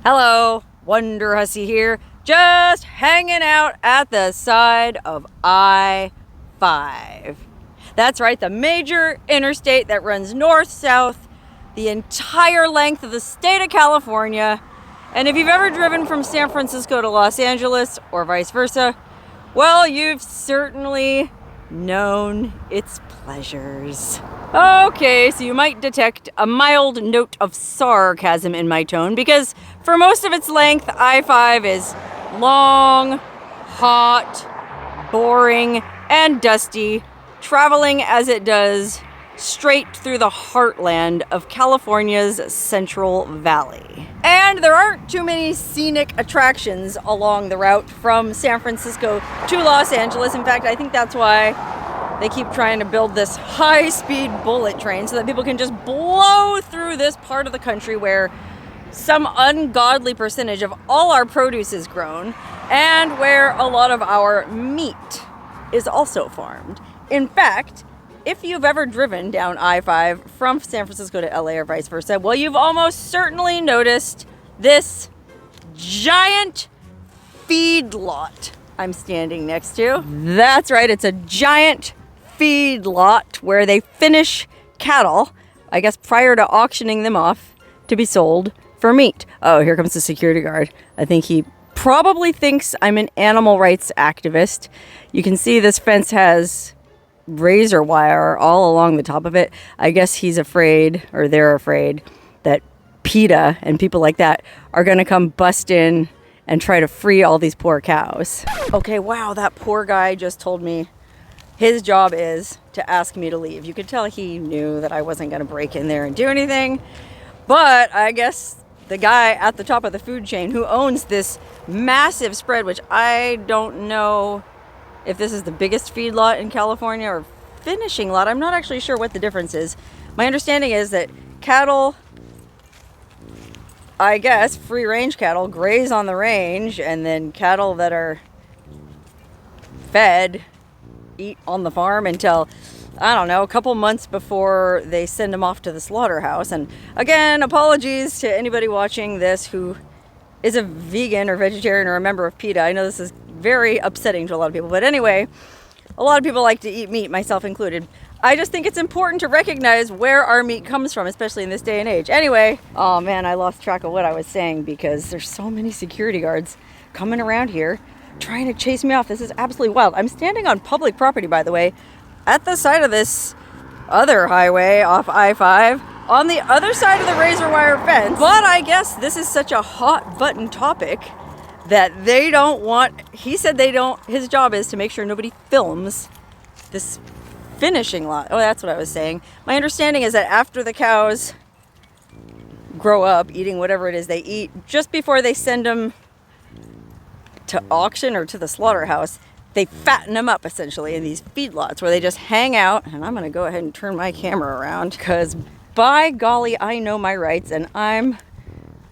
Hello, Wonderhussy here, just hanging out at the side of I-5. That's right, the major interstate that runs north-south the entire length of the state of California. And if you've ever driven from San Francisco to Los Angeles or vice versa, well, you've certainly known its pleasures. Okay, so you might detect a mild note of sarcasm in my tone because for most of its length, I-5 is long, hot, boring, and dusty, traveling as it does straight through the heartland of California's Central Valley. And there aren't too many scenic attractions along the route from San Francisco to Los Angeles. In fact, I think that's why they keep trying to build this high-speed bullet train so that people can just blow through this part of the country where some ungodly percentage of all our produce is grown and where a lot of our meat is also farmed. In fact, if you've ever driven down I-5 from San Francisco to LA or vice versa, well, you've almost certainly noticed this giant feedlot I'm standing next to. That's right, it's a giant feedlot where they finish cattle, I guess prior to auctioning them off to be sold for meat. Oh, here comes the security guard. I think he probably thinks I'm an animal rights activist. You can see this fence has razor wire all along the top of it. I guess he's afraid, or they're afraid, that PETA and people like that are going to come bust in and try to free all these poor cows. Okay, wow, that poor guy just told me his job is to ask me to leave. You could tell he knew that I wasn't going to break in there and do anything. But I guess the guy at the top of the food chain who owns this massive spread, which I don't know if this is the biggest feedlot in California or finishing lot. I'm not actually sure what the difference is. My understanding is that cattle, I guess, free-range cattle, graze on the range, and then cattle that are fed eat on the farm until, I don't know, a couple months before they send them off to the slaughterhouse. And again, apologies to anybody watching this who is a vegan or vegetarian or a member of PETA. I know this is very upsetting to a lot of people, but anyway, a lot of people like to eat meat, myself included. I just think it's important to recognize where our meat comes from, especially in this day and age. Anyway, oh man, I lost track of what I was saying because there's so many security guards coming around here trying to chase me off. This is absolutely wild. I'm standing on public property, by the way, at the side of this other highway off I-5 on the other side of the razor wire fence. But I guess this is such a hot button topic that they don't want, he said they don't, his job is to make sure nobody films this finishing lot. Oh, that's what I was saying. My understanding is that after the cows grow up eating whatever it is they eat, just before they send them to auction or to the slaughterhouse, they fatten them up essentially in these feedlots where they just hang out. And I'm going to go ahead and turn my camera around because by golly, I know my rights and I'm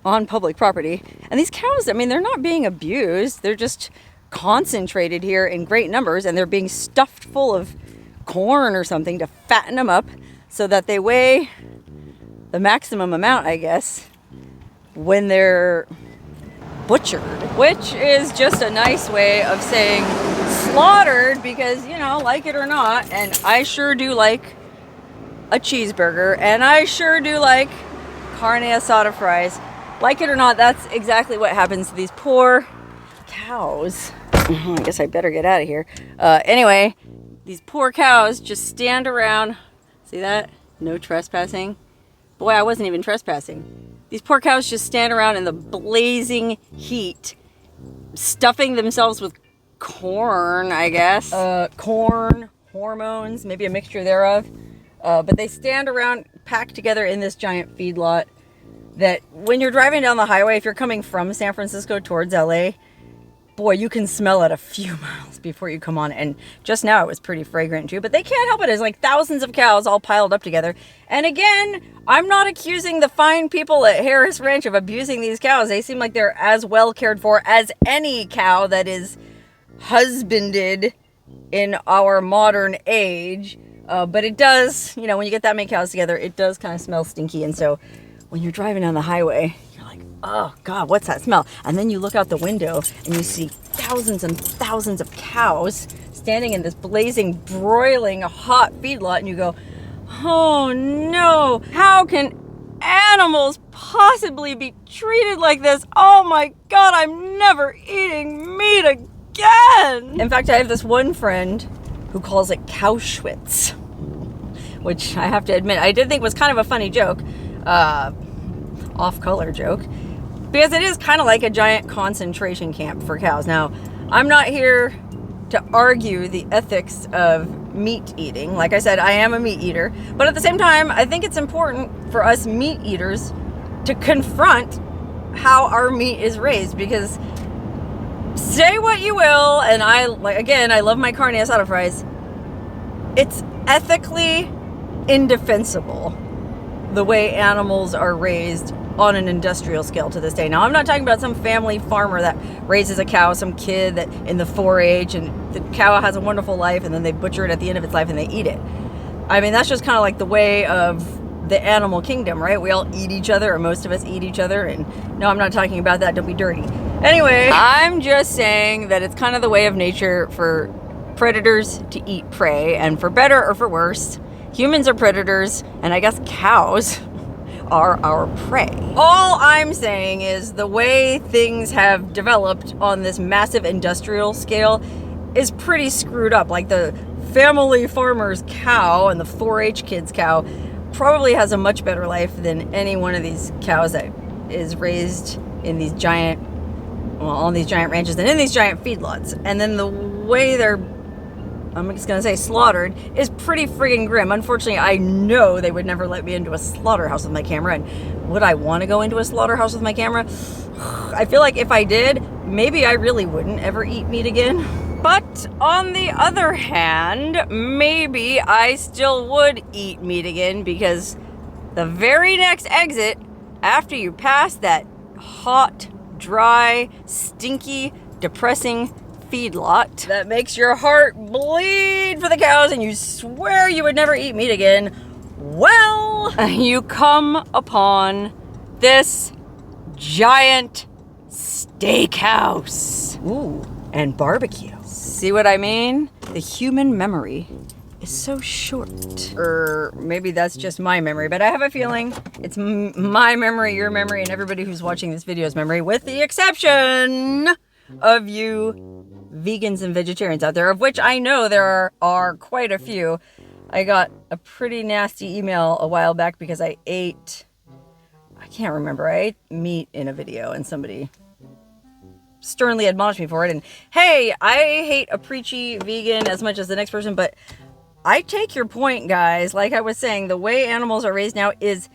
on public property. And these cows, I mean, they're not being abused. They're just concentrated here in great numbers and they're being stuffed full of corn or something to fatten them up so that they weigh the maximum amount, I guess, when they're butchered, which is just a nice way of saying slaughtered because, you know, like it or not, and I sure do like a cheeseburger and I sure do like Carne Asada fries. Like it or not, that's exactly what happens to these poor cows. I guess I better get out of here. Anyway, these poor cows just stand around. See that? No trespassing. Boy, I wasn't even trespassing. These poor cows just stand around in the blazing heat, stuffing themselves with corn, I guess. Corn, hormones, maybe a mixture thereof. But they stand around packed together in this giant feedlot that when you're driving down the highway, if you're coming from San Francisco towards LA, boy, you can smell it a few miles before you come on. And just now it was pretty fragrant too, but they can't help it. It's like thousands of cows all piled up together. And again, I'm not accusing the fine people at Harris Ranch of abusing these cows. They seem like they're as well cared for as any cow that is husbanded in our modern age. But it does, you know, when you get that many cows together, it does kind of smell stinky. And so when you're driving down the highway, you're like, oh God, what's that smell? And then you look out the window and you see thousands and thousands of cows standing in this blazing, broiling, hot feedlot, and you go, oh no, how can animals possibly be treated like this? Oh my God, I'm never eating meat again. In fact, I have this one friend who calls it Cowschwitz, which I have to admit, I did think was kind of a funny joke, off-color joke, because it is kind of like a giant concentration camp for cows. Now, I'm not here to argue the ethics of meat eating. Like I said, I am a meat eater, but at the same time, I think it's important for us meat eaters to confront how our meat is raised, because say what you will, and I love my Carne Asada fries, it's ethically indefensible the way animals are raised on an industrial scale to this day. Now, I'm not talking about some family farmer that raises a cow, some kid that in the 4-H, and the cow has a wonderful life and then they butcher it at the end of its life and they eat it. I mean, that's just kind of like the way of the animal kingdom, right? We all eat each other, or most of us eat each other, and no, I'm not talking about that, don't be dirty. Anyway, I'm just saying that it's kind of the way of nature for predators to eat prey, and for better or for worse, humans are predators, and I guess cows are our prey. All I'm saying is the way things have developed on this massive industrial scale is pretty screwed up. Like the family farmer's cow and the 4-H kid's cow probably has a much better life than any one of these cows that is raised in these giant, well, on these giant ranches and in these giant feedlots. And then the way they're, I'm just gonna say slaughtered, is pretty friggin' grim. Unfortunately, I know they would never let me into a slaughterhouse with my camera, and would I want to go into a slaughterhouse with my camera? I feel like if I did, maybe I really wouldn't ever eat meat again. But on the other hand, maybe I still would eat meat again, because the very next exit after you pass that hot, dry, stinky, depressing feedlot that makes your heart bleed for the cows and you swear you would never eat meat again, well, you come upon this giant steakhouse. Ooh, and barbecue. See what I mean? The human memory is so short. Or maybe that's just my memory, but I have a feeling it's my memory, your memory, and everybody who's watching this video's memory, with the exception of you vegans and vegetarians out there, of which I know there are quite a few. I got a pretty nasty email a while back because I ate meat in a video, and somebody sternly admonished me for it. And hey, I hate a preachy vegan as much as the next person, but I take your point, guys. Like I was saying, the way animals are raised now is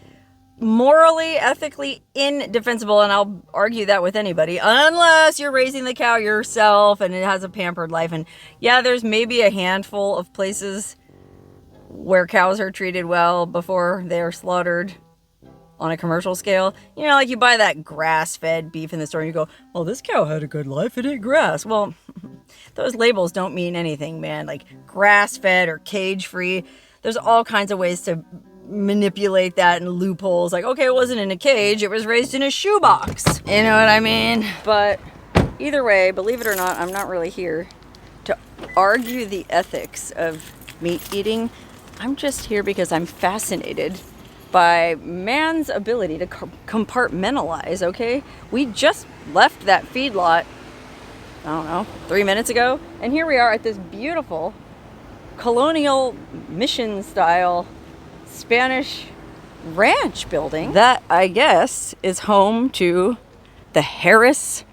morally, ethically indefensible, and I'll argue that with anybody, unless you're raising the cow yourself and it has a pampered life. And yeah, there's maybe a handful of places where cows are treated well before they're slaughtered on a commercial scale. You know, like you buy that grass-fed beef in the store and you go, well, this cow had a good life, it ate grass. Well, those labels don't mean anything, man. Like grass-fed or cage-free, there's all kinds of ways to manipulate that, and loopholes. Like, okay, it wasn't in a cage, it was raised in a shoebox. You know what I mean? But either way, believe it or not, I'm not really here to argue the ethics of meat eating. I'm just here because I'm fascinated by man's ability to compartmentalize, okay? We just left that feedlot, I don't know, 3 minutes ago, and here we are at this beautiful colonial mission style Spanish ranch building that I guess is home to the Harris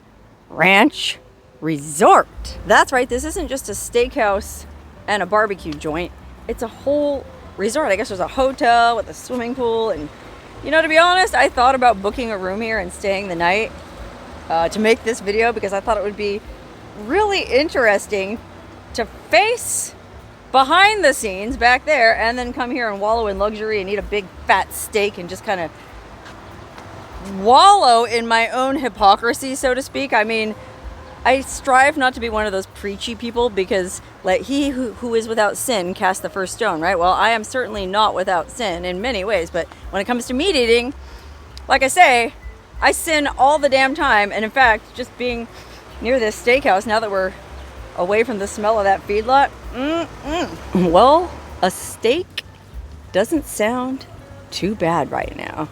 Ranch Resort. That's right, this isn't just a steakhouse and a barbecue joint, it's a whole resort. I guess there's a hotel with a swimming pool, and you know, to be honest, I thought about booking a room here and staying the night to make this video, because I thought it would be really interesting to face behind the scenes back there and then come here and wallow in luxury and eat a big fat steak and just kind of wallow in my own hypocrisy, so to speak. I mean, I strive not to be one of those preachy people, because let he who is without sin cast the first stone, right? Well, I am certainly not without sin in many ways, but when it comes to meat eating, like I say, I sin all the damn time. And in fact, just being near this steakhouse, now that we're away from the smell of that feedlot, well, a steak doesn't sound too bad right now.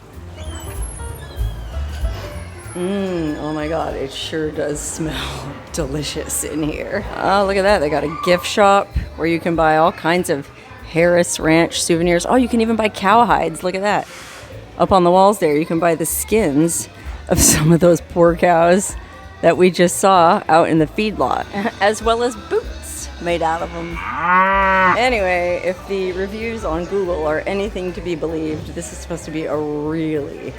Oh my God, it sure does smell delicious in here. Oh, look at that. They got a gift shop where you can buy all kinds of Harris Ranch souvenirs. Oh, you can even buy cow hides. Look at that. Up on the walls there, you can buy the skins of some of those poor cows that we just saw out in the feedlot, as well as boots made out of them. Anyway, if the reviews on Google are anything to be believed, this is supposed to be a really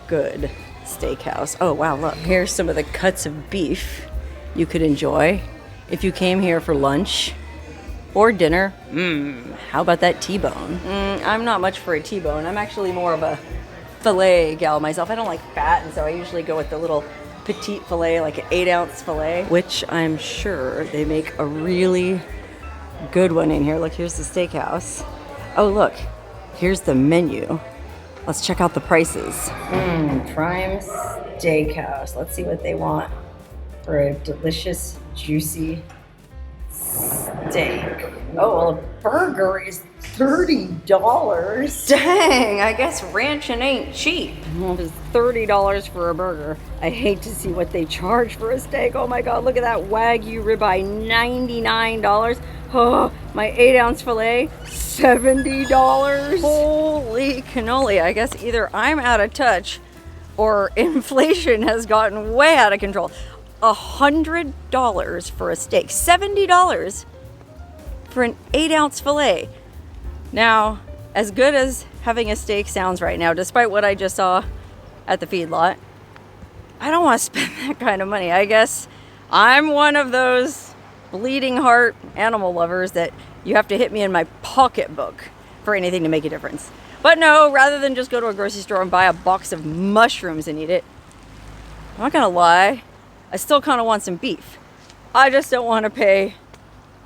good steakhouse. Oh wow, look, here's some of the cuts of beef you could enjoy if you came here for lunch or dinner. How about that T-bone? I'm not much for a T-bone. I'm actually more of a filet gal myself. I don't like fat, and so I usually go with the little petite filet, like an 8-ounce filet, which I'm sure they make a really good one in here. Look, here's the steakhouse. Oh look, here's the menu. Let's check out the prices. Prime Steakhouse. Let's see what they want for a delicious, juicy steak. Oh, well, a burger is $30. Dang, I guess ranching ain't cheap. Well, it's $30 for a burger. I hate to see what they charge for a steak. Oh my God, look at that Wagyu ribeye, $99. Oh, my 8-ounce filet, $70. Holy cannoli. I guess either I'm out of touch or inflation has gotten way out of control. $100 for a steak, $70 for an 8-ounce filet. Now, as good as having a steak sounds right now, despite what I just saw at the feedlot, I don't want to spend that kind of money. I guess I'm one of those bleeding heart animal lovers that you have to hit me in my pocketbook for anything to make a difference. But no, rather than just go to a grocery store and buy a box of mushrooms and eat it, I'm not gonna lie, I still kind of want some beef. I just don't want to pay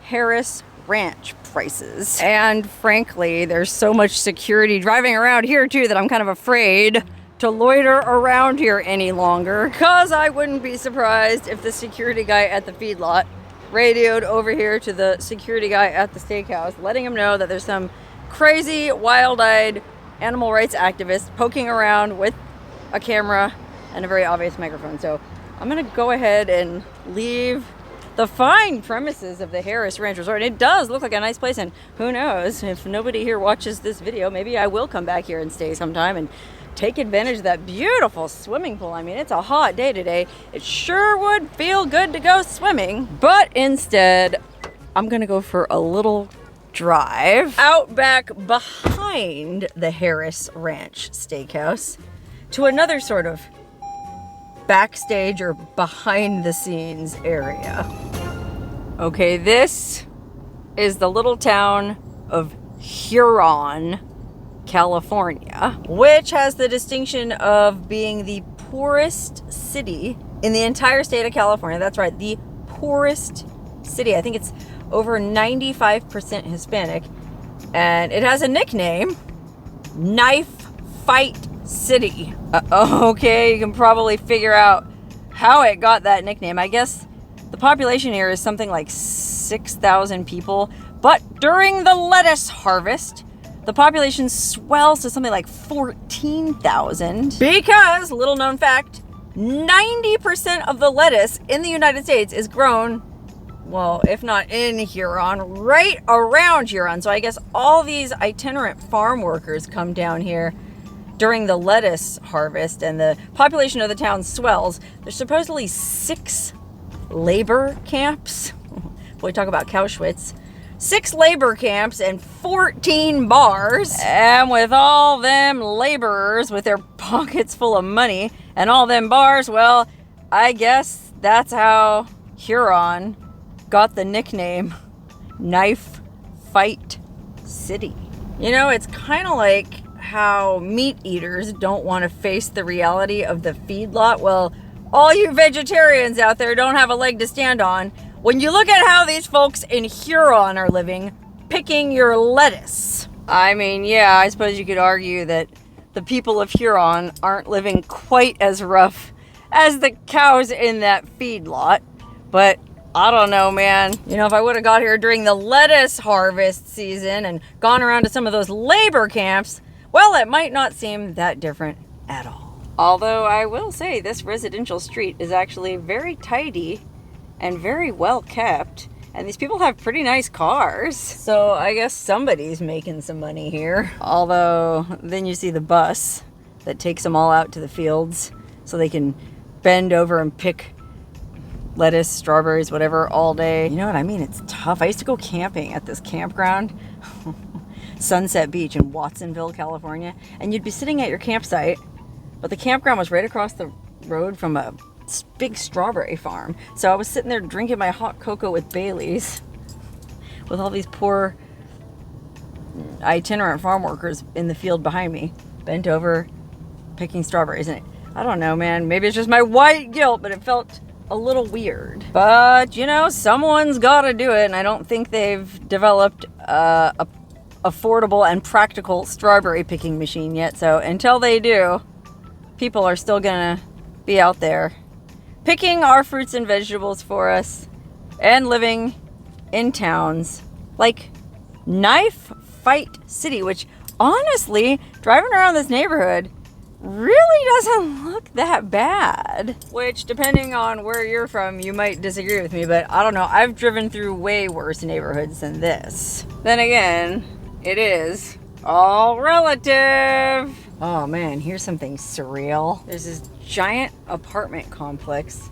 Harris Ranch prices. And frankly, there's so much security driving around here too that I'm kind of afraid to loiter around here any longer, because I wouldn't be surprised if the security guy at the feedlot radioed over here to the security guy at the steakhouse, letting him know that there's some crazy, wild-eyed animal rights activist poking around with a camera and a very obvious microphone. So I'm gonna go ahead and leave the fine premises of the Harris Ranch Resort. It does look like a nice place, and who knows, if nobody here watches this video, maybe I will come back here and stay sometime and take advantage of that beautiful swimming pool. I mean, it's a hot day today. It sure would feel good to go swimming, but instead, I'm gonna go for a little drive out back behind the Harris Ranch Steakhouse to another sort of backstage or behind the scenes area. Okay, this is the little town of Huron, California, which has the distinction of being the poorest city in the entire state of California. That's right, the poorest city. I think it's over 95% Hispanic, and it has a nickname, Knife Fight City. Okay, you can probably figure out how it got that nickname. I guess the population here is something like 6,000 people, but during the lettuce harvest, the population swells to something like 14,000 because, little known fact, 90% of the lettuce in the United States is grown, well, if not in Huron, right around Huron. So I guess all these itinerant farm workers come down here during the lettuce harvest, and the population of the town swells. There's supposedly 6 labor camps. Boy, talk about Cowschwitz. 6 labor camps and 14 bars. And with all them laborers with their pockets full of money and all them bars, well, I guess that's how Huron got the nickname Knife Fight City. You know, it's kind of like how meat eaters don't want to face the reality of the feedlot. Well, all you vegetarians out there don't have a leg to stand on when you look at how these folks in Huron are living, picking your lettuce. I mean, yeah, I suppose you could argue that the people of Huron aren't living quite as rough as the cows in that feedlot. But I don't know, man. You know, if I would have got here during the lettuce harvest season and gone around to some of those labor camps, well, it might not seem that different at all. Although I will say this residential street is actually very tidy and very well kept. And these people have pretty nice cars. So I guess somebody's making some money here. Although then you see the bus that takes them all out to the fields so they can bend over and pick lettuce, strawberries, whatever, all day. You know what I mean? It's tough. I used to go camping at this campground, Sunset Beach in Watsonville, California, and you'd be sitting at your campsite, but the campground was right across the road from a big strawberry farm. So I was sitting there drinking my hot cocoa with Baileys with all these poor itinerant farm workers in the field behind me, bent over, picking strawberries. And I don't know, man, maybe it's just my white guilt, but it felt a little weird. But you know, someone's got to do it, and I don't think they've developed a affordable and practical strawberry picking machine yet. So until they do, people are still gonna be out there picking our fruits and vegetables for us and living in towns like Knife Fight City, which honestly, driving around this neighborhood really doesn't look that bad. Which, depending on where you're from, you might disagree with me, but I don't know. I've driven through way worse neighborhoods than this. Then again, it is all relative. Oh man, here's something surreal. There's this giant apartment complex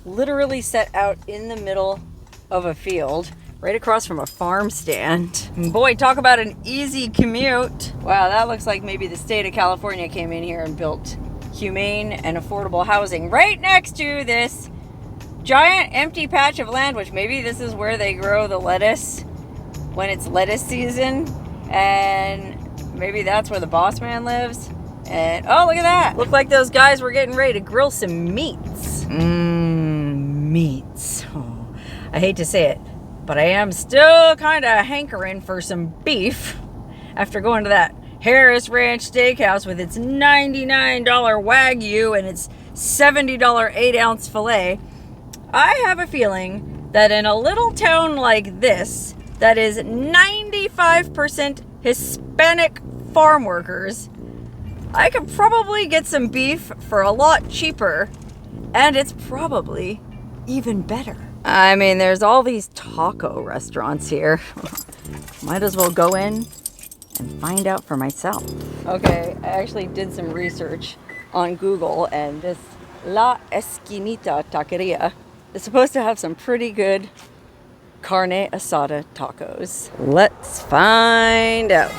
literally set out in the middle of a field, right across from a farm stand. And boy, talk about an easy commute. Wow, that looks like maybe the state of California came in here and built humane and affordable housing right next to this giant empty patch of land, which maybe this is where they grow the lettuce when it's lettuce season. And maybe that's where the boss man lives. And oh, look at that. Looked like those guys were getting ready to grill some meats. Meats. Oh, I hate to say it, but I am still kind of hankering for some beef after going to that Harris Ranch Steakhouse with its $99 Wagyu and its $70 8-ounce filet. I have a feeling that in a little town like this, that is 95% Hispanic farm workers, I could probably get some beef for a lot cheaper, and it's probably even better. I mean, there's all these taco restaurants here. Might as well go in and find out for myself. Okay, I actually did some research on Google, and this La Esquinita Taqueria is supposed to have some pretty good Carne Asada tacos. Let's find out.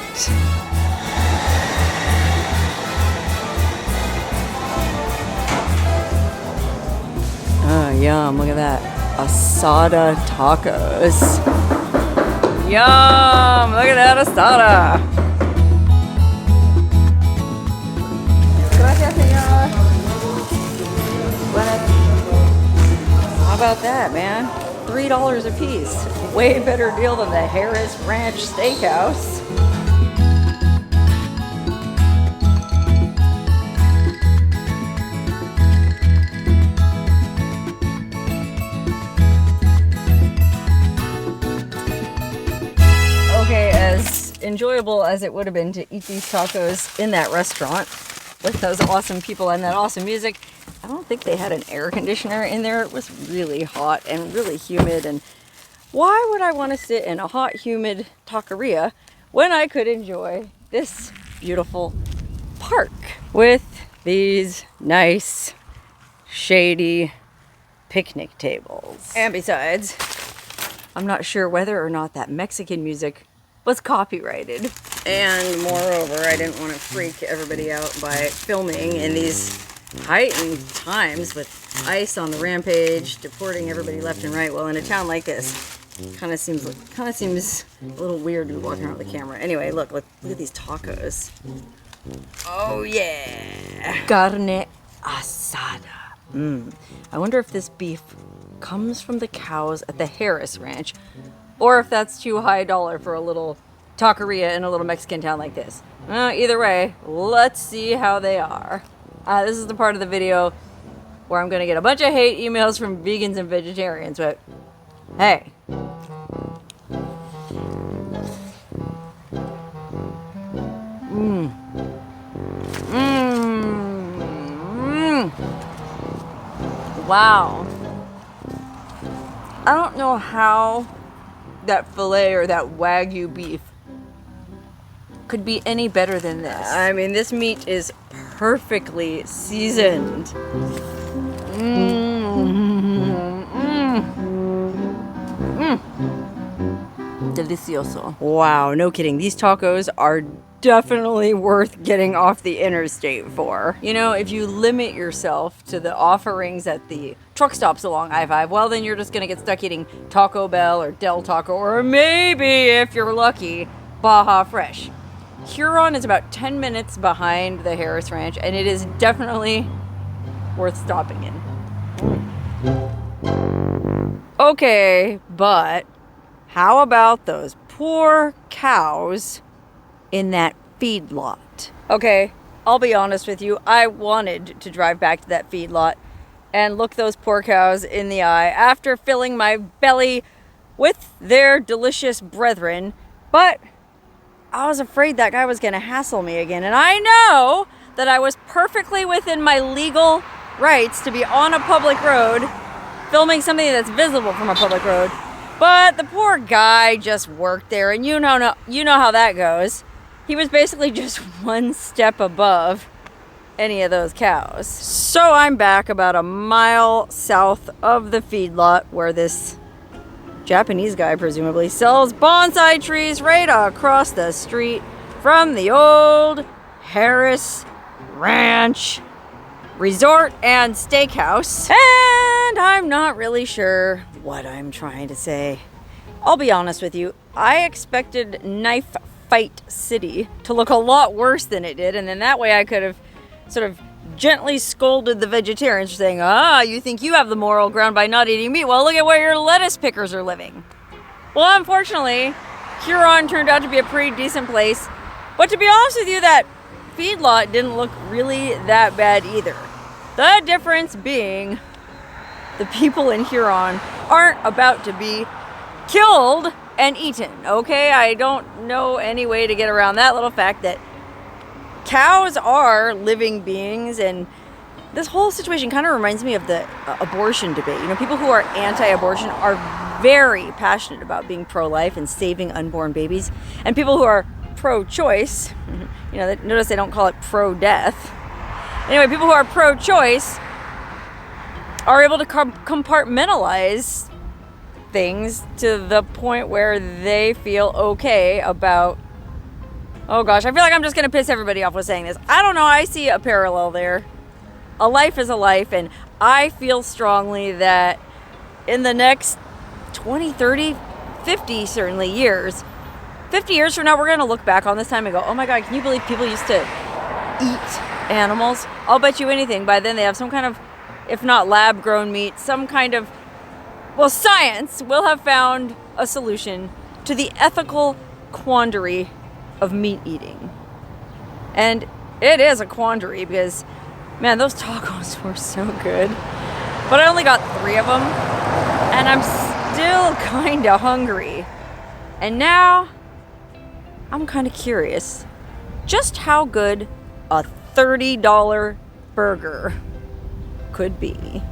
Oh, yum, look at that. Asada tacos. Yum, look at that asada. Gracias, señor. How about that, man? $3 a piece. Way better deal than the Harris Ranch Steakhouse. Okay, as enjoyable as it would have been to eat these tacos in that restaurant with those awesome people and that awesome music, I don't think they had an air conditioner in there. It was really hot and really humid, and why would I want to sit in a hot, humid taqueria when I could enjoy this beautiful park with these nice, shady picnic tables? And besides, I'm not sure whether or not that Mexican music was copyrighted. And moreover, I didn't want to freak everybody out by filming in these heightened times with ICE on the rampage, deporting everybody left and right. Well, in a town like this, kind of seems a little weird to be walking around with a camera. Anyway, look at these tacos. Oh yeah, Carne Asada. I wonder if this beef comes from the cows at the Harris Ranch, or if that's too high dollar for a little taqueria in a little Mexican town like this. Either way, let's see how they are. This is the part of the video where I'm gonna get a bunch of hate emails from vegans and vegetarians, but hey. Wow. I don't know how that filet or that Wagyu beef could be any better than this. I mean, this meat is perfectly seasoned. Delicioso. Wow, no kidding. These tacos are definitely worth getting off the interstate for. You know, if you limit yourself to the offerings at the truck stops along I-5, well, then you're just gonna get stuck eating Taco Bell or Del Taco, or maybe, if you're lucky, Baja Fresh. Huron is about 10 minutes behind the Harris Ranch, and it is definitely worth stopping in. Okay, but how about those poor cows in that feedlot? Okay, I'll be honest with you. I wanted to drive back to that feedlot and look those poor cows in the eye after filling my belly with their delicious brethren, but I was afraid that guy was going to hassle me again. And I know that I was perfectly within my legal rights to be on a public road filming something that's visible from a public road. But the poor guy just worked there, and you know how that goes. He was basically just one step above any of those cows. So I'm back about a mile south of the feedlot where this Japanese guy presumably sells bonsai trees right across the street from the old Harris Ranch Resort and Steakhouse. And I'm not really sure what I'm trying to say. I'll be honest with you. I expected Knife Fight City to look a lot worse than it did, and then that way I could have sort of gently scolded the vegetarians for saying, you think you have the moral ground by not eating meat. Well, look at where your lettuce pickers are living. Well, unfortunately, Huron turned out to be a pretty decent place. But to be honest with you, that feedlot didn't look really that bad either. The difference being the people in Huron aren't about to be killed and eaten, okay? I don't know any way to get around that little fact that cows are living beings, and this whole situation kind of reminds me of the abortion debate. You know, people who are anti-abortion are very passionate about being pro-life and saving unborn babies, and people who are pro-choice, you know, notice they don't call it pro-death. Anyway, people who are pro-choice are able to compartmentalize things to the point where they feel okay about, oh gosh, I feel like I'm just going to piss everybody off with saying this. I don't know, I see a parallel there. A life is a life, and I feel strongly that in the next 20, 30, 50 certainly years, 50 years from now, we're going to look back on this time and go, oh my God, can you believe people used to eat animals? I'll bet you anything. By then they have some kind of, if not lab-grown meat, some kind of, well, science will have found a solution to the ethical quandary of meat eating. And it is a quandary because, man, those tacos were so good. But I only got 3 of them, and I'm still kind of hungry. And now I'm kind of curious just how good a $30 burger could be.